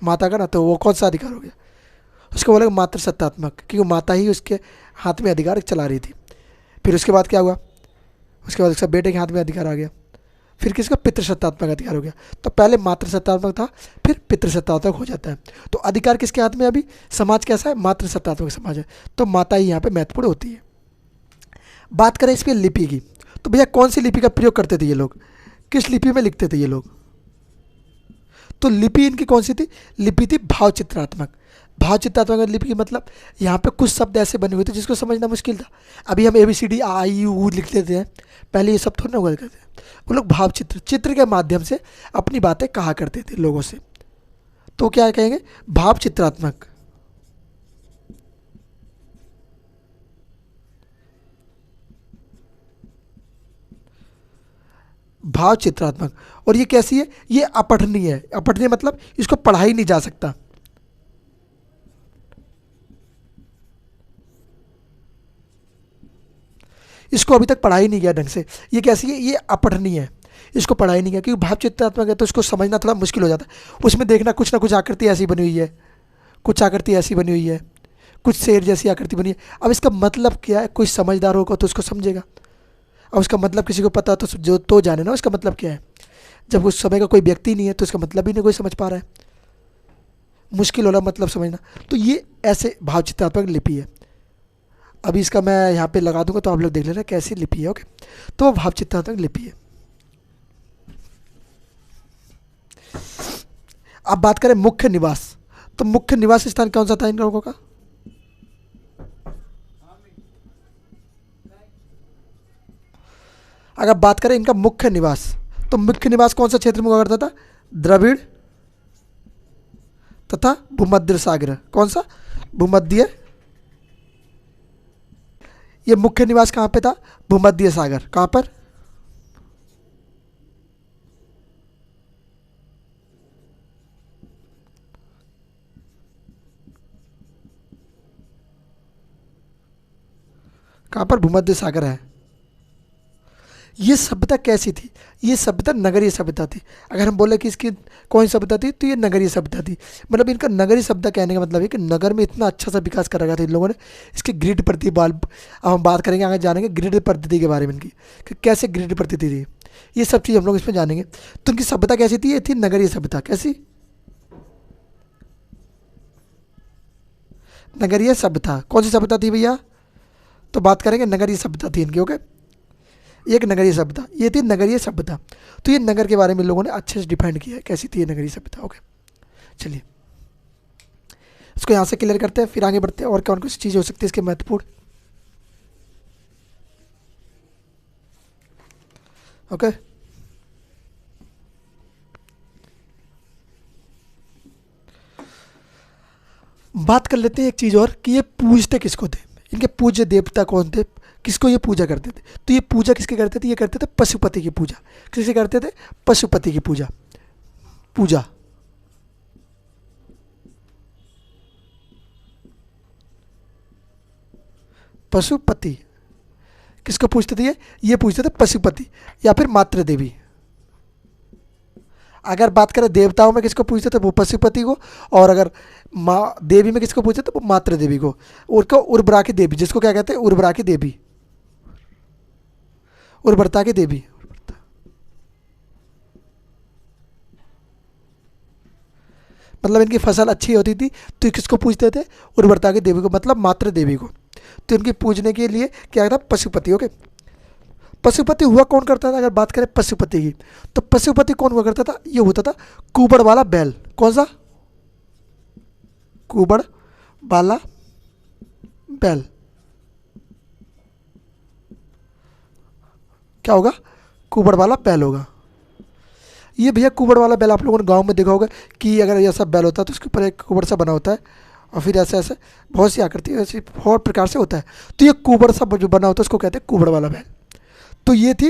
माता का ना। तो वो कौन सा अधिकार हो गया? उसको बोलेगा मातृसत्तात्मक, क्योंकि माता ही उसके हाथ में अधिकार चला रही थी। फिर उसके बाद क्या हुआ? उसके बाद उसका बेटे के हाथ में अधिकार आ गया, फिर किसका? पितृसत्तात्मक अधिकार हो गया। तो पहले मातृसत्तात्मक था, फिर पितृसत्तात्मक हो जाता है। तो अधिकार किसके हाथ में? अभी समाज कैसा है? मातृसत्तात्मक समाज है, तो माता ही यहाँ पे महत्वपूर्ण होती है। बात करें इसकी लिपि की, तो भैया कौन सी लिपि का प्रयोग करते थे ये लोग? किस लिपि में लिखते थे ये लोग? तो लिपि इनकी कौन सी थी? लिपि थी भाव चित्रात्मक। भाव चित्रात्मक लिपि की मतलब यहाँ पे कुछ शब्द ऐसे बने हुए थे जिसको समझना मुश्किल था। अभी हम ABCD आ लिख लेते हैं, पहले ये सब थोड़ा ना हुआ करते थे। वो लोग भाव चित्र के माध्यम से अपनी बातें कहा करते थे लोगों से। तो क्या कहेंगे? भाव चित्रात्मक। भाव चित्रात्मक। और ये कैसी है? ये अपठनीय है। अपठनीय मतलब इसको पढ़ा ही नहीं जा सकता। इसको अभी तक पढ़ा ही नहीं गया ढंग से। ये कैसी है? ये अपठनीय है, इसको पढ़ा ही नहीं गया, क्योंकि भाव चित्रात्मक है तो इसको समझना थोड़ा मुश्किल हो जाता है। उसमें देखना कुछ ना कुछ आकृति ऐसी बनी हुई है, कुछ आकृति ऐसी बनी हुई है, कुछ शेर जैसी आकृति बनी है। अब इसका मतलब क्या है? कोई समझदार होगा तो उसको समझेगा। अब उसका मतलब किसी को पता तो जो तो जाने ना उसका मतलब क्या है। जब उस समय का कोई व्यक्ति नहीं है तो इसका मतलब ही नहीं कोई समझ पा रहा है, मुश्किल वाला मतलब समझना। तो ये ऐसे भाव चित्रात्मक लिपि है। अभी इसका मैं यहाँ पे लगा दूंगा तो आप लोग देख लेना कैसी लिपि है। ओके, तो वो भाव चित्रात्मक लिपि है। अब बात करें मुख्य निवास, तो मुख्य निवास स्थान कौन सा था इन लोगों का? अगर बात करें इनका मुख्य निवास, तो मुख्य निवास कौन सा क्षेत्र में हुआ करता था? द्रविड़ तथा भूमध्य सागर। कौन सा? भूमध्य। ये मुख्य निवास कहाँ पे था? भूमध्य सागर। कहाँ पर? कहाँ पर? भूमध्य सागर है। ये सभ्यता कैसी थी? ये सभ्यता नगरीय सभ्यता थी। अगर हम बोले कि इसकी कौन सी सभ्यता थी, तो ये नगरीय सभ्यता थी। मतलब इनका नगरीय सभ्यता कहने का मतलब है कि नगर में इतना अच्छा सा विकास कर रखा था इन लोगों ने। इसकी ग्रिड पद्धति अब हम बात करेंगे, आगे जानेंगे ग्रिड पद्धति के बारे में, इनकी कि कैसे ग्रिड पद्धति थी। ये सब चीज़ हम लोग इसमें जानेंगे। तो इनकी सभ्यता कैसी थी? ये थी नगरीय सभ्यता। कैसी? नगरीय सभ्यता। कौन सी सभ्यता थी भैया? तो बात करेंगे नगरीय सभ्यता थी इनकी। ओके, एक नगरीय सभ्यता, ये थी नगरीय सभ्यता। तो ये नगर के बारे में लोगों ने अच्छे से डिफाइन किया है कैसी थी ये नगरीय सभ्यता। ओके, चलिए इसको यहाँ से क्लियर करते हैं, फिर आगे बढ़ते हैं और कौन कौन सी चीज़ें हो सकती है इसके महत्वपूर्ण। ओके, बात कर लेते हैं एक चीज़ और कि ये पूजते किसको थे, इनके पूज्य देवता कौन थे, किसको ये पूजा करते थे। तो ये पूजा किसके करते थे? ये करते थे पशुपति की पूजा। किससे करते थे? पशुपति की पूजा। पूजा पशुपति। किसको पूजते थे? ये पूजते थे पशुपति या फिर मातृ देवी। अगर बात करें देवताओं में किसको पूजते थे? वो पशुपति को। और अगर माँ देवी में किसको पूजते थे? वो मातृ देवी को। उनको उर्वरा की देवी, जिसको क्या कहते हैं? उर्वरा की देवी, उर्वरता की देवी। मतलब इनकी फसल अच्छी होती थी तो किसको पूजते थे? उर्वरता की देवी को, मतलब मातृ देवी को। तो इनकी पूजने के लिए क्या था? पशुपति। ओके, पशुपति हुआ कौन करता था? अगर बात करें पशुपति की, तो पशुपति कौन हुआ करता था? ये होता था कुबड़ वाला बैल। कौन सा? कुबड़ वाला बैल। क्या होगा? कुबड़ वाला बैल होगा। ये भैया कुबड़ वाला बैल आप लोगों ने गांव में देखा होगा कि अगर ऐसा बैल होता है तो उसके ऊपर एक कुबड़ सा बना होता है और फिर ऐसे ऐसे बहुत सी आकृति ऐसी बहुत प्रकार से होता है। तो ये कुबड़ सा जो बना होता है उसको कहते हैं कुबड़ वाला बैल। तो ये थी,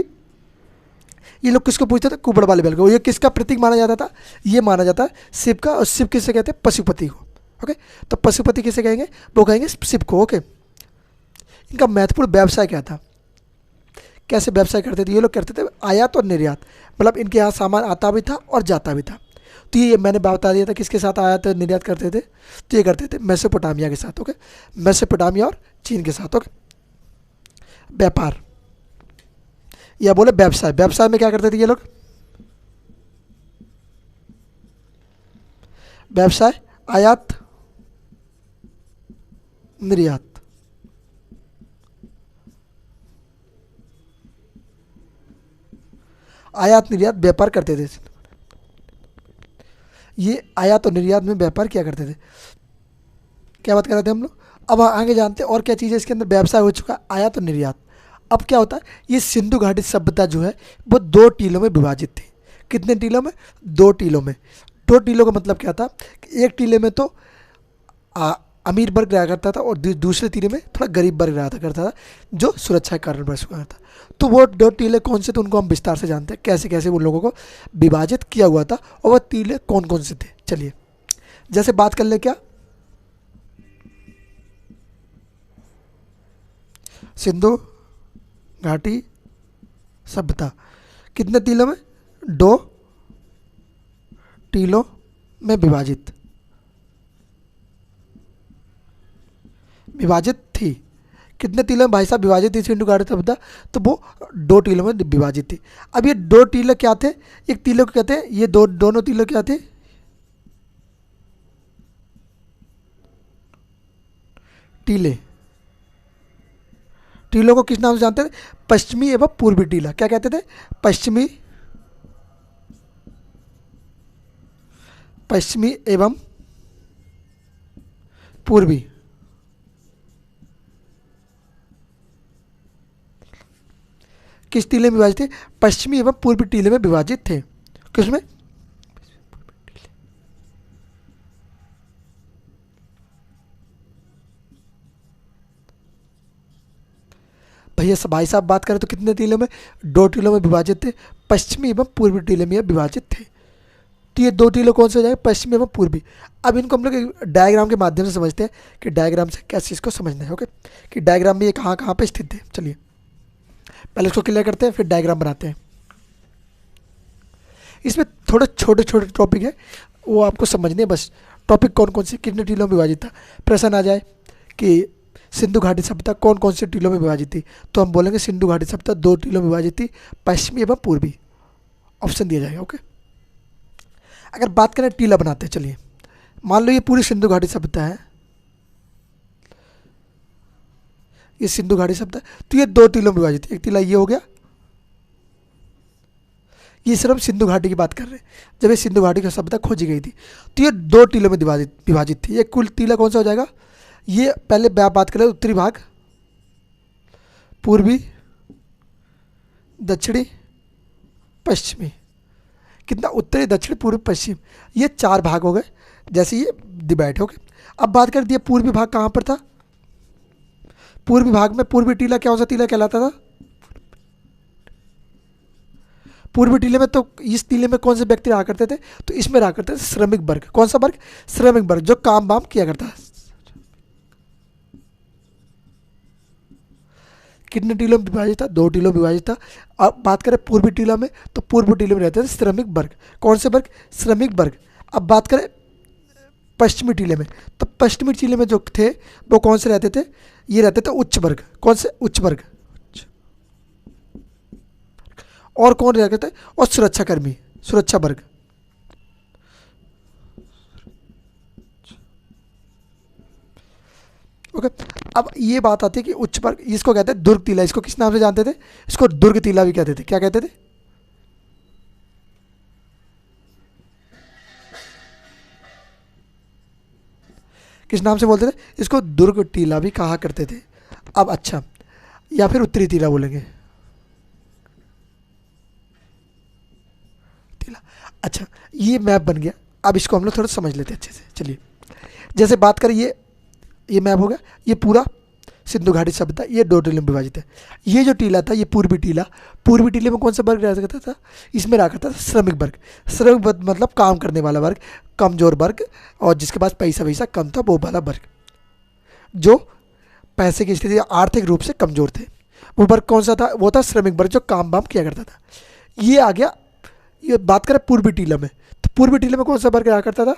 ये लोग किसको पूछते थे? कुबड़ वाले बैल को। ये किसका प्रतीक माना जाता था? ये माना जाता है शिव का। और शिव किसे कहते हैं? पशुपति को। ओके, तो पशुपति किसे कहेंगे? वो कहेंगे शिव को। ओके, इनका महत्वपूर्ण व्यवसाय क्या था? कैसे व्यवसाय करते थे ये लोग? करते थे आयात और निर्यात। मतलब इनके यहाँ सामान आता भी था और जाता भी था। तो ये मैंने बता दिया था किसके साथ आयात और निर्यात करते थे। तो ये करते थे मेसोपोटामिया के साथ। ओके, मेसोपोटामिया और चीन के साथ। ओके, व्यापार या बोले व्यवसाय। व्यवसाय में क्या करते थे ये लोग? व्यवसाय आयात निर्यात। आयात निर्यात व्यापार करते थे। ये आयात और निर्यात में व्यापार किया करते थे। क्या बात कर रहे थे हम लोग? अब आगे जानते हैं और क्या चीज़ है इसके अंदर। व्यवसाय हो चुका, आयात और निर्यात। अब क्या होता है? ये सिंधु घाटी सभ्यता जो है वो दो टीलों में विभाजित थी। कितने टीलों में? दो टीलों में। दो टीलों का मतलब क्या था कि एक टीले में तो अमीर वर्ग रहा करता था और दूसरे टीले में थोड़ा गरीब वर्ग रहा करता था, जो सुरक्षा के कारण बस हुआ था। तो वो दो टीले कौन से थे उनको हम विस्तार से जानते हैं, कैसे कैसे उन लोगों को विभाजित किया हुआ था और वह टीले कौन कौन से थे। चलिए जैसे बात कर ले, क्या सिंधु घाटी सभ्यता कितने टीलों में? दो टीलों में विभाजित थी। कितने टीलों में भाई साहब विभाजित थी सिंधु घाटी सभ्यता? तो वो दो टीलों में विभाजित थी। अब ये दो टीले क्या थे? एक टीलों को कहते हैं, ये दोनों टीले क्या थे? टीले। टीलों को किस नाम से जानते थे? पश्चिमी एवं पूर्वी टीला। क्या कहते थे? पश्चिमी एवं पूर्वी। किस टीले में विभाजित थे? पश्चिमी एवं पूर्वी टीले में विभाजित थे। किसमें? ये भाई साहब बात करें तो कितने टीलों में, 2 टीलों में विभाजित थे, पश्चिमी एवं पूर्वी टीले में ये विभाजित थे। तो ये 2 टीले कौन से हो जाएंगे, पश्चिमी एवं पूर्वी। अब इनको हम लोग एक डायग्राम के माध्यम से समझते हैं कि डायग्राम से कैसे इसको समझना है। ओके, कि डायग्राम में ये कहाँ कहाँ पे स्थित है। चलिए पहले इसको क्लियर करते हैं, फिर डायग्राम बनाते हैं। इसमें थोड़े छोटे छोटे टॉपिक है, वो आपको समझने हैं बस। टॉपिक कौन कौन से कितने टीलों में विभाजित था। प्रश्न आ जाए कि सिंधु घाटी सभ्यता कौन कौन से टीलों में विभाजित थी, तो हम बोलेंगे सिंधु घाटी सभ्यता 2 टीलों में विभाजित थी, पश्चिमी एवं पूर्वी। ऑप्शन दिया जाएगा। ओके, अगर बात करें टीला बनाते हैं, चलिए मान लो ये पूरी सिंधु घाटी सभ्यता है, ये सिंधु घाटी सभ्यता, तो ये 2 टीलों में विभाजित है। एक टीला ये हो गया, ये सिर्फ सिंधु घाटी की बात कर रहे हैं। जब ये सिंधु घाटी की सभ्यता खोजी गई थी तो ये 2 टीलों में विभाजित थी। ये कुल टीला कौन सा हो जाएगा, ये पहले बात करें उत्तरी भाग, पूर्वी, दक्षिणी, पश्चिमी। कितना, उत्तरी, दक्षिण, पूर्व, पश्चिम, ये 4 भाग हो गए जैसे ये डिवाइड हो गए। अब बात कर दिया पूर्वी भाग कहाँ पर था। पूर्वी भाग में पूर्वी टीला कौन सा टीला कहलाता था। पूर्वी टीले में, तो इस टीले में कौन से व्यक्ति रहा करते थे, तो इसमें रहा करते थे श्रमिक वर्ग। कौन सा वर्ग, श्रमिक वर्ग, जो काम वाम किया करता है। कितने टीलों में विभाजित था, 2 टीलों में विभाजित था। अब बात करें पूर्वी टीला में, तो पूर्वी टीले में रहते थे श्रमिक वर्ग। कौन से वर्ग, श्रमिक वर्ग। अब बात करें पश्चिमी टीले में, तो पश्चिमी टीले में जो थे वो कौन से रहते थे, ये रहते थे उच्च वर्ग। कौन से, उच्च वर्ग। और कौन रहते थे, और सुरक्षाकर्मी, सुरक्षा वर्ग। ओके, अब ये बात आती है कि उच्च वर्ग, इसको कहते हैं दुर्ग टीला। इसको किस नाम से जानते थे, इसको दुर्ग टीला भी कहते थे। क्या कहते थे, किस नाम से बोलते थे, इसको दुर्ग टीला भी कहा करते थे। अब अच्छा, या फिर उत्तरी टीला बोलेंगे, टीला। अच्छा, ये मैप बन गया। अब इसको हम लोग थोड़ा समझ लेते हैं अच्छे से। चलिए, जैसे बात करें, ये मैप हो गया, ये पूरा सिंधु घाटी सभ्यता, ये 2 टीले में विभाजित है। ये जो टीला था, ये पूर्वी टीला, पूर्वी टीले में कौन सा वर्ग रह सकता था, इसमें रहा करता था श्रमिक वर्ग। श्रमिक वर्ग मतलब काम करने वाला वर्ग, कमजोर वर्ग, और जिसके पास पैसा वैसा कम था वो वाला वर्ग, जो पैसे की स्थिति आर्थिक रूप से कमजोर थे। वो वर्ग कौन सा था, वो था श्रमिक वर्ग, जो काम वाम किया करता था। ये आ गया। ये बात करें पूर्वी टीला में, तो पूर्वी टीले में कौन सा वर्ग रहा करता था,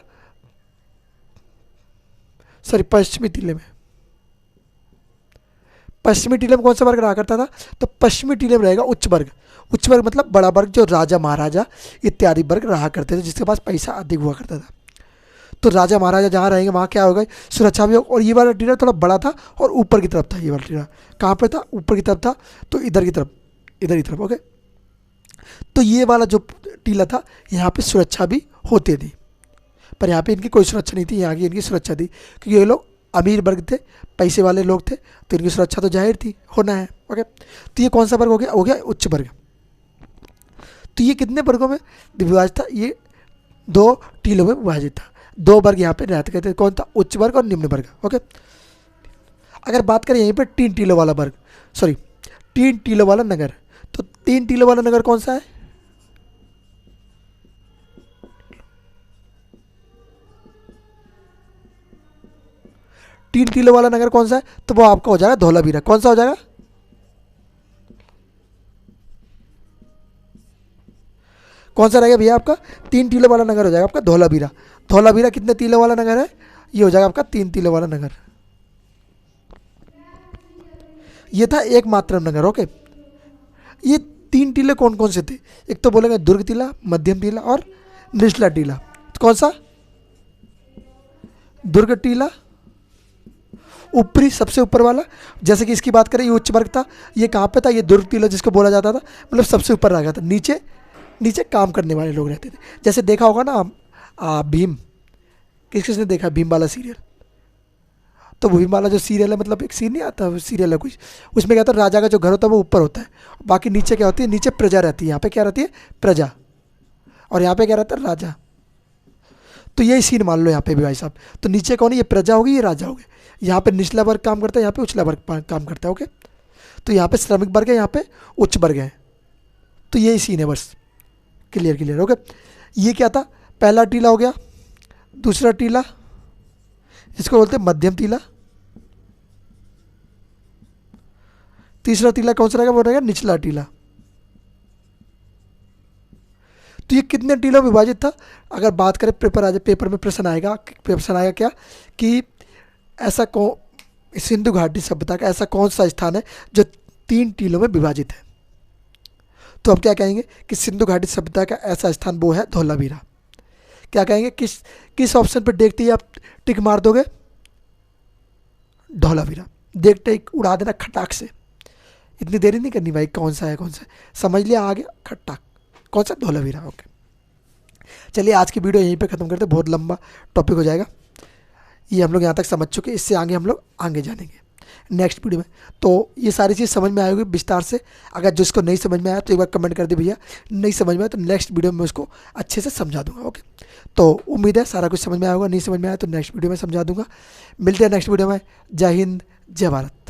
सॉरी पश्चिमी टीले में, पश्चिमी टीले में कौन सा वर्ग रहा करता था, तो पश्चिमी टीले में रहेगा उच्च वर्ग। उच्च वर्ग मतलब बड़ा वर्ग, जो राजा महाराजा इत्यादि वर्ग रहा करते थे, जिसके पास पैसा अधिक हुआ करता था। तो राजा महाराजा जहाँ रहेंगे वहाँ क्या होगा, सुरक्षा भी होगा। और ये वाला टीला थोड़ा बड़ा था और ऊपर की तरफ था। ये वाला टीला कहाँ पर था, ऊपर की तरफ था, तो इधर की तरफ, इधर की तरफ। ओके, तो ये वाला जो टीला था, यहाँ पे सुरक्षा भी होती थी, पर यहाँ पे इनकी कोई सुरक्षा नहीं थी। यहाँ की इनकी सुरक्षा थी क्योंकि ये लोग अमीर वर्ग थे, पैसे वाले लोग थे, तो इनकी सुरक्षा तो जाहिर थी, होना है। ओके, तो ये कौन सा वर्ग हो गया, उच्च वर्ग। तो ये कितने वर्गों में विभाजित था, ये 2 टीलों में विभाजित था। 2 वर्ग यहाँ पे रहते थे, कौन था, उच्च वर्ग और निम्न वर्ग। ओके, अगर बात करें यहीं पे 3 टीलों वाला वर्ग, सॉरी 3 टीलों वाला नगर, तो 3 टीलों वाला नगर कौन सा है, तीन टीलों वाला नगर कौन सा है, तो वो आपका हो जाएगा धौलावीरा। कौन सा हो जाएगा, कौन सा रहेगा भैया आपका, 3 टीलों वाला नगर हो जाएगा आपका धौलावीरा। धौलावीरा कितने टीलों वाला नगर है, ये हो जाएगा आपका 3 टीलों वाला नगर। ये था एक मात्रम नगर। ओके, ये 3 टीले कौन कौन से थे, एक तो बोलेंगे दुर्ग टीला, मध्यम टीला और निचला टीला। तो कौन सा, दुर्ग टीला ऊपरी, सबसे ऊपर वाला। जैसे कि इसकी बात करें, ये उच्च वर्ग था, ये कहाँ पे था, ये दुर्ग टीला जिसको बोला जाता था, मतलब सबसे ऊपर रह गया था। नीचे नीचे काम करने वाले लोग रहते थे। जैसे देखा होगा ना भीम, किसने देखा भीम वाला सीरियल, तो भीम वाला जो सीरियल है, मतलब एक सीन नहीं आता सीरियल है कुछ, उसमें क्या होता है, राजा का जो घर होता है वो ऊपर होता है, बाकी नीचे क्या होती है, नीचे प्रजा रहती है। यहाँ पे क्या रहती है, प्रजा, और यहाँ पे क्या रहता है, राजा। तो यही सीन मान लो यहाँ पे भी भाई साहब। तो नीचे कौन है, ये प्रजा होगी, ये राजा हो गए। यहाँ पे निचला वर्ग काम करता है, यहाँ पे उछला वर्ग काम करता है। ओके, तो यहाँ पे श्रमिक वर्ग है, यहाँ पे उच्च वर्ग है। तो यही सीन है बस। Clear okay. ये क्या था, पहला टीला हो गया, दूसरा टीला इसको बोलते हैं मध्यम टीला, तीसरा टीला कौन सा रहेगा, वो रहेगा निचला टीला। तो ये कितने टीलों में विभाजित था, अगर बात करें पेपर में प्रश्न आएगा क्या कि ऐसा सिंधु घाटी सभ्यता का ऐसा कौन सा स्थान है जो 3 टीलों में विभाजित है। तो हम क्या कहेंगे कि सिंधु घाटी सभ्यता का ऐसा स्थान वो है धौलावीरा। क्या कहेंगे, किस ऑप्शन पर देखते ही आप टिक मार दोगे, धौलावीरा। देखते ही उड़ा देना खटाक से, इतनी देरी नहीं करनी भाई, कौन सा है समझ लिया, आ गया खटाक, कौन सा, धौलावीरा। ओके चलिए आज की वीडियो यहीं पे ख़त्म करते, बहुत लंबा टॉपिक हो जाएगा। ये हम लोग यहाँ तक समझ चुके, इससे आगे हम लोग आगे जानेंगे नेक्स्ट वीडियो में। तो ये सारी चीज़ समझ में आएगी विस्तार से। अगर जिसको नहीं समझ में आया तो एक बार कमेंट कर दे भैया, नहीं समझ में आया तो नेक्स्ट वीडियो में उसको अच्छे से समझा दूंगा। ओके, तो उम्मीद है सारा कुछ समझ में आया होगा, नहीं समझ में आया तो नेक्स्ट वीडियो में समझा दूंगा। मिलते हैं नेक्स्ट वीडियो में। जय हिंद, जय भारत।